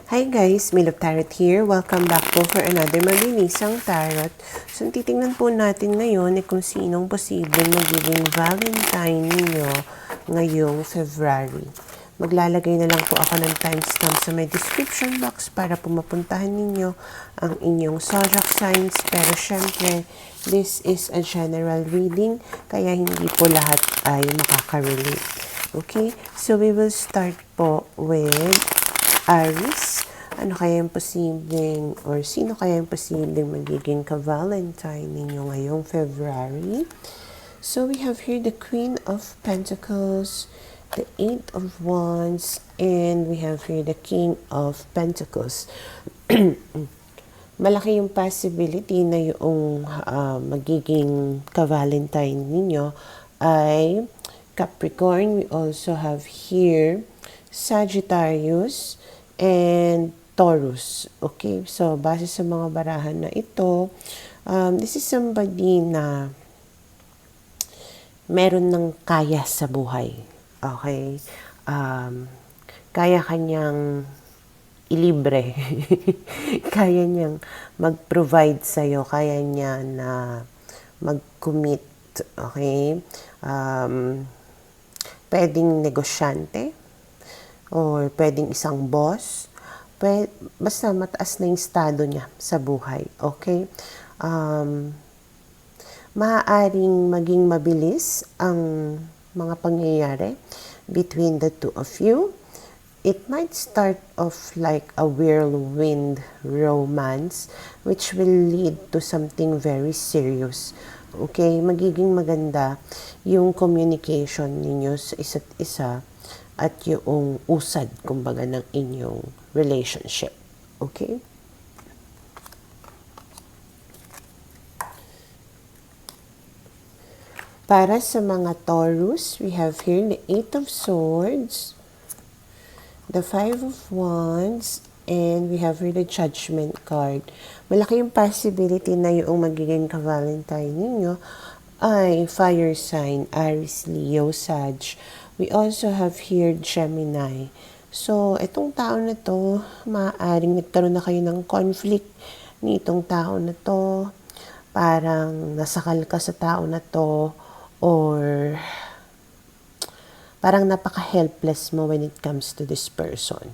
Hi guys, Milov Tarot here. Welcome back po for another malinisang tarot. So, titingnan po natin ngayon kung sinong posibleng magiging Valentine ninyo ngayong February. Maglalagay na lang po ako ng timestamp sa may description box para po mapuntahan ninyo ang inyong zodiac signs. Pero syempre, this is a general reading, kaya hindi po lahat ay makaka-relate. Okay? So, we will start po with Aries. Ano kaya yung posibleng or sino kaya yung posibleng magiging ka-Valentine ninyo ngayong February? So we have here the Queen of Pentacles, the Eight of Wands, and we have here the King of Pentacles. Malaki yung possibility na yung magiging ka-Valentine ninyo ay Capricorn. We also have here Sagittarius and Taurus. Okay? So, base sa mga barahan na ito, this is somebody na meron ng kaya sa buhay. Okay? Kaya kanyang ilibre. Kaya niyang mag-provide sa'yo. Kaya niya na mag-commit. Okay? Pwedeng negosyante or pwedeng isang boss. Basta mataas na yung estado niya sa buhay. Okay? Maaaring maging mabilis ang mga pangyayari between the two of you. It might start off like a whirlwind romance which will lead to something very serious. Okay? Magiging maganda yung communication ninyo sa isa't isa at yung usad, kumbaga, ng inyong relationship. Okay? Para sa mga Taurus, we have here the Eight of Swords, the Five of Wands, and we have here the Judgment card. Malaki yung possibility na yung magiging ka-Valentine ninyo ay fire sign, Aries, Leo, Sag. We also have here Gemini. So, itong tao na to, maaaring nagkaroon na kayo ng conflict nitong tao na to. Parang nasakal ka sa tao na to or parang napaka-helpless mo when it comes to this person.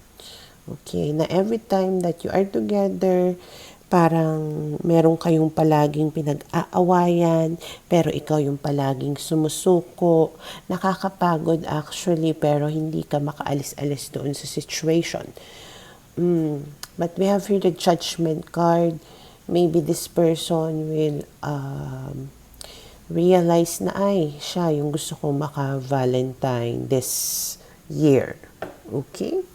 Okay, na every time that you are together, parang meron kayong palaging pinag-aawayan, pero ikaw yung palaging sumusuko. Nakakapagod actually, pero hindi ka makaalis-alis doon sa situation. But we have here the Judgment card. Maybe this person will realize na ay, siya yung gusto kong maka-Valentine this year. Okay?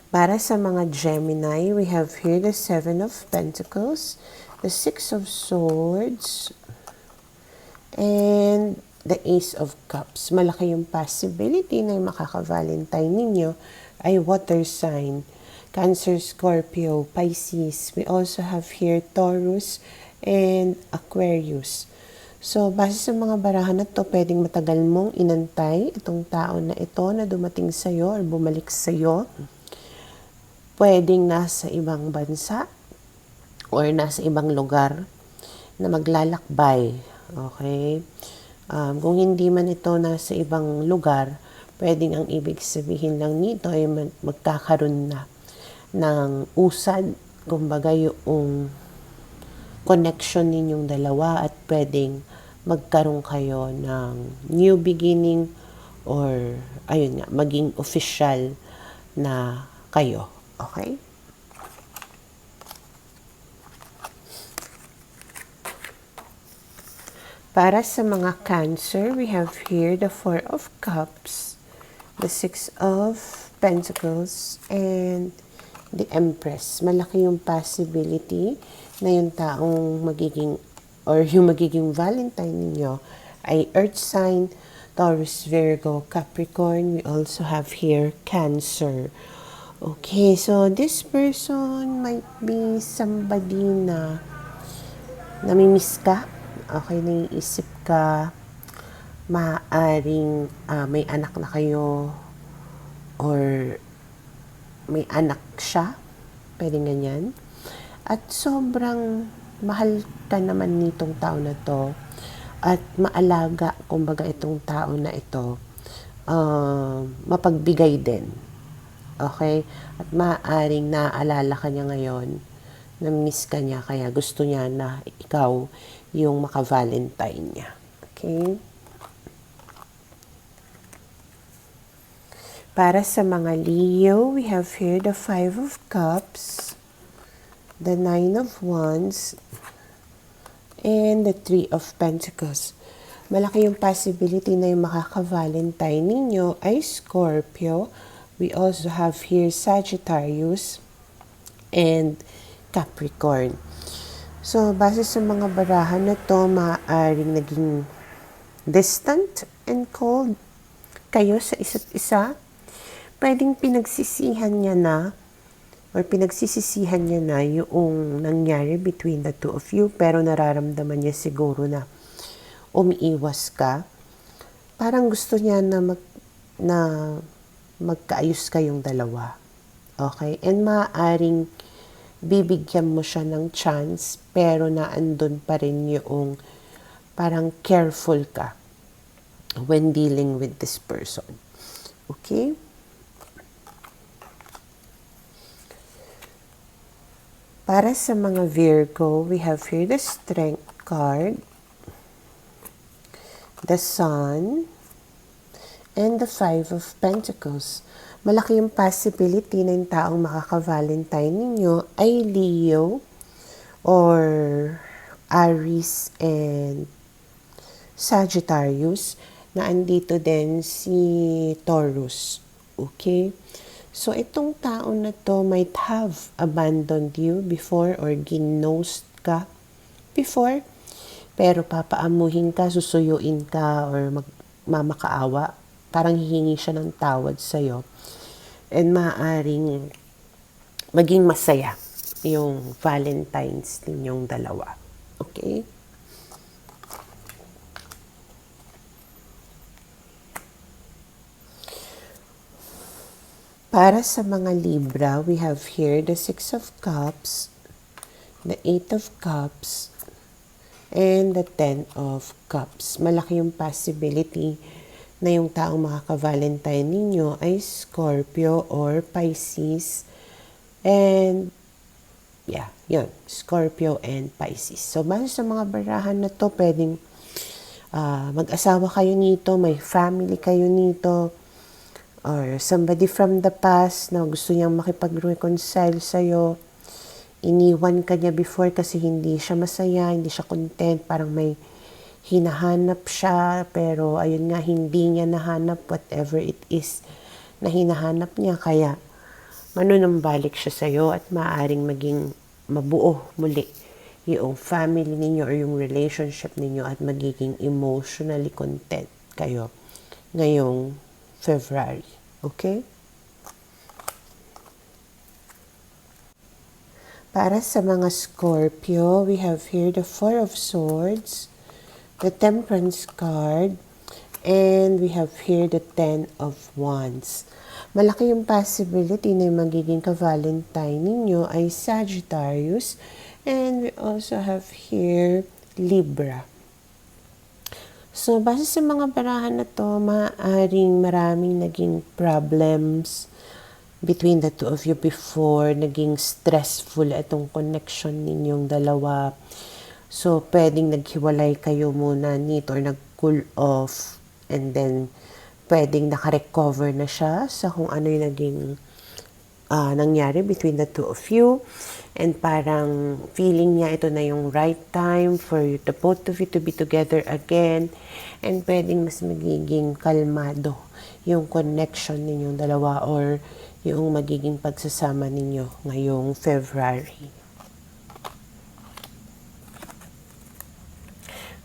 Para sa mga Gemini, we have here the Seven of Pentacles, the Six of Swords, and the Ace of Cups. Malaki yung possibility na yung makaka-Valentine ninyo ay water sign, Cancer, Scorpio, Pisces. We also have here Taurus and Aquarius. So, base sa mga barahan na to, pwedeng matagal mong inantay itong tao na ito na dumating sa'yo or bumalik sa'yo. Pwedeng nasa ibang bansa or nasa ibang lugar na maglalakbay. Okay? Kung hindi man ito nasa ibang lugar, pwedeng ang ibig sabihin lang nito ay magkakaroon na ng usad, kumbaga yung connection ninyong dalawa at pwedeng magkaroon kayo ng new beginning or ayun nga, maging official na kayo. Okay? Para sa mga Cancer, we have here the Four of Cups, the Six of Pentacles, and the Empress. Malaki yung possibility na yung taong magiging or yung magiging Valentine ninyo ay Earth sign, Taurus, Virgo, Capricorn. We also have here Cancer. Okay, so this person might be somebody na namimiss ka. Okay, naiisip ka. Maaaring may anak na kayo or may anak siya, pwedeng ganyan. At sobrang mahal ka naman nitong tao na to at maalaga, kumbaga itong tao na ito, mapagbigay din. Okay? At maaaring naaalala ka niya ngayon, na-miss ka niya, kaya gusto niya na ikaw yung maka-Valentine niya. Okay? Para sa mga Leo, we have here the 5 of Cups, the 9 of Wands, and the 3 of Pentacles. Malaki yung possibility na yung makaka-Valentine ninyo ay Scorpio. We also have here Sagittarius and Capricorn. So, base sa mga barahan na to, maaaring naging distant and cold kayo sa isa't isa. Pwedeng pinagsisihan niya na or pinagsisisihan niya na yung nangyari between the two of you, pero nararamdaman niya siguro na umiiwas ka. Parang gusto niya na magkaayos kayong dalawa. Okay? And maaaring bibigyan mo siya ng chance, pero naandun pa rin yung parang careful ka when dealing with this person. Okay? Para sa mga Virgo, we have here the Strength card, the Sun, and the 5 of Pentacles. Malaki yung possibility na yung taong makaka-Valentine ninyo ay Leo or Aries and Sagittarius, na andito din si Taurus. Okay? So, itong tao na to might have abandoned you before or ginost ka before, pero papaamuhin ka, susuyuin ka, or mamakaawa. Parang hihingi siya ng tawad sa'yo. And maaaring maging masaya yung Valentine's ninyong dalawa. Okay? Para sa mga Libra, we have here the 6 of Cups, the 8 of Cups, and the 10 of Cups. Malaki yung possibility na yung taong makaka-Valentine ninyo ay Scorpio or Pisces. And, yeah, yun. Scorpio and Pisces. So, base sa mga barahan na to, pwedeng mag-asawa kayo nito, may family kayo nito, or somebody from the past na gusto niyang makipag-reconcile sa'yo. Iniwan ka niya before kasi hindi siya masaya, hindi siya content, parang may hinahanap siya, pero ayun nga, hindi niya nahanap whatever it is na hinahanap niya, kaya manunumbalik siya sa'yo at maaaring maging mabuo muli yung family ninyo or yung relationship ninyo at magiging emotionally content kayo ngayong February. Okay? Para sa mga Scorpio, we have here the 4 of Swords, the Temperance card, and we have here the 10 of Wands. Malaki yung possibility na yung magiging ka-Valentine ninyo ay Sagittarius, and we also have here Libra. So, base sa mga barahan na to, maaaring maraming naging problems between the two of you before, naging stressful itong connection ninyong dalawa. So, pwedeng naghiwalay kayo muna nito or nag-cool off, and then pwedeng nakarecover na siya sa kung ano yung naging nangyari between the two of you. And parang feeling niya ito na yung right time for you, the both of you to be together again. And pwedeng mas magiging kalmado yung connection ninyong dalawa or yung magiging pagsasama ninyo ngayong February.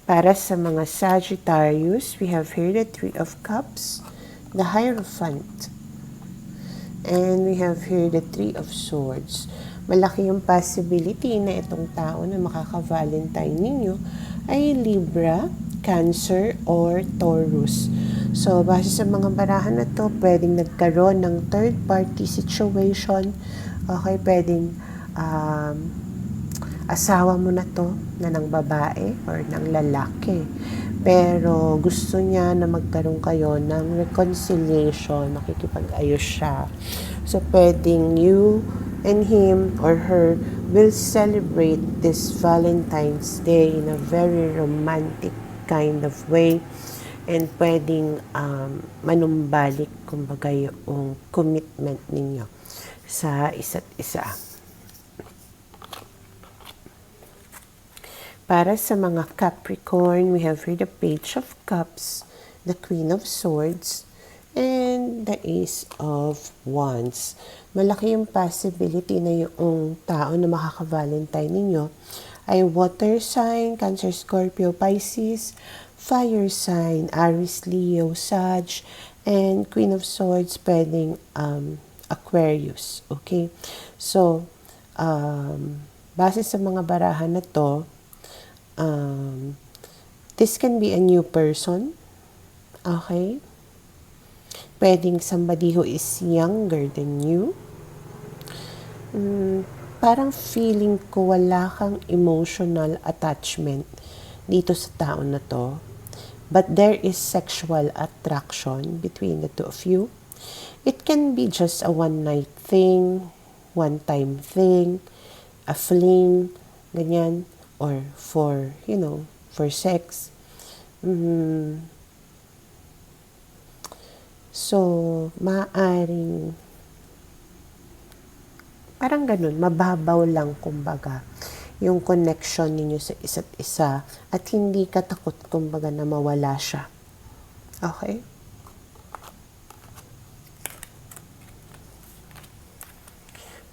Para sa mga Sagittarius, we have here the 3 of Cups, the Hierophant, and we have here the 3 of Swords. Malaki yung possibility na itong tao na makaka-Valentine ninyo ay Libra, Cancer, or Taurus. So, base sa mga barahan na to, pwedeng nagkaroon ng third-party situation. Okay, pwedeng asawa mo na to, na ng babae or ng lalaki. Pero gusto niya na magkaroon kayo ng reconciliation, makikipag-ayos siya. So, pwedeng you and him or her will celebrate this Valentine's Day in a very romantic kind of way. And pwedeng manumbalik, kumbaga, yung commitment ninyo sa isa't isa. Para sa mga Capricorn, we have here the Page of Cups, the Queen of Swords, and the Ace of Wands. Malaki yung possibility na yung tao na makaka-Valentine ninyo ay water sign, Cancer, Scorpio, Pisces, fire sign, Aries, Leo, Sag, and Queen of Swords, pwedeng Aquarius. Okay? So, base sa mga barahan na to, this can be a new person. Okay? Pwedeng somebody who is younger than you. Parang feeling ko wala kang emotional attachment dito sa tao na to. But there is sexual attraction between the two of you. It can be just a one-night thing, one-time thing, a fling, ganyan, or for, for sex. So, maaring, parang ganun, mababaw lang, kumbaga, yung connection ninyo sa isa't isa at hindi ka takot, kumbaga, na mawala siya. Okay?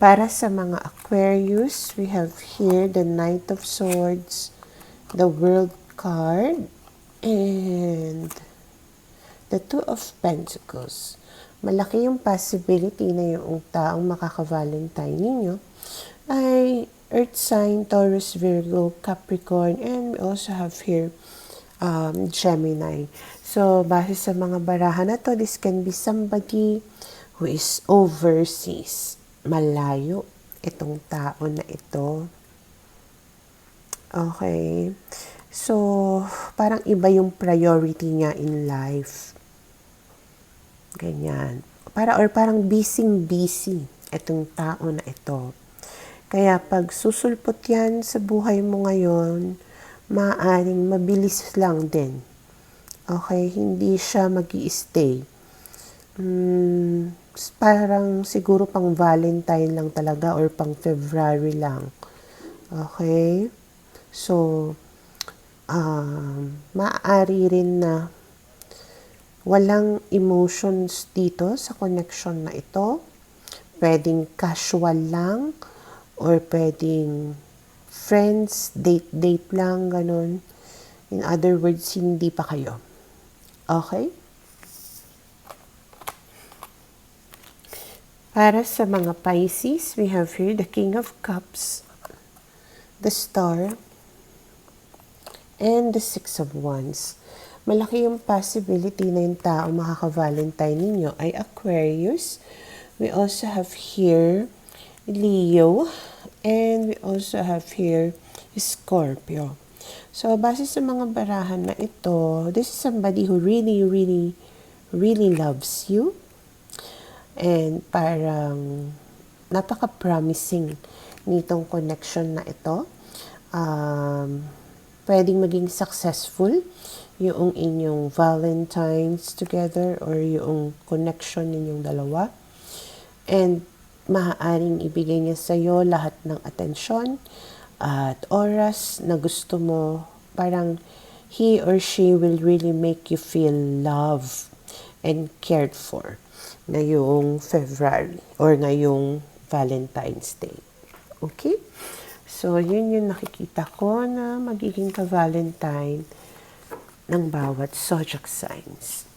Para sa mga Aquarius, we have here the Knight of Swords, the World card, and the Two of Pentacles. Malaki yung possibility na yung taong makaka-Valentine ninyo ay Earth sign, Taurus, Virgo, Capricorn, and we also have here Gemini. So, base sa mga barahan na to, this can be somebody who is overseas. Malayo itong tao na ito. Okay. So, parang iba yung priority niya in life. Ganyan. Parang busy itong tao na ito. Kaya pag susulpot yan sa buhay mo ngayon, maaaring mabilis lang din. Okay? Hindi siya mag-i-stay. Parang siguro pang Valentine lang talaga or pang February lang. Okay? So, maaari rin na walang emotions dito sa connection na ito. Pwedeng casual lang or pwedeng friends, date lang, ganun. In other words, hindi pa kayo. Okay? Para sa mga Pisces, we have here the King of Cups, the Star, and the Six of Wands. Malaki yung possibility na yung tao makaka-Valentine ninyo ay Aquarius. We also have here Leo, and we also have here Scorpio. So, base sa mga barahan na ito, this is somebody who really, really, really loves you. And parang napaka-promising nitong connection na ito. Pwedeng maging successful yung inyong Valentines together or yung connection ninyong dalawa. And maaaring ibigay niya sa iyo lahat ng atensyon at oras na gusto mo. Parang he or she will really make you feel loved and cared for ngayong February or ngayong Valentine's Day. Okay? So, yun yung nakikita ko na magiging ka-Valentine ng bawat zodiac signs.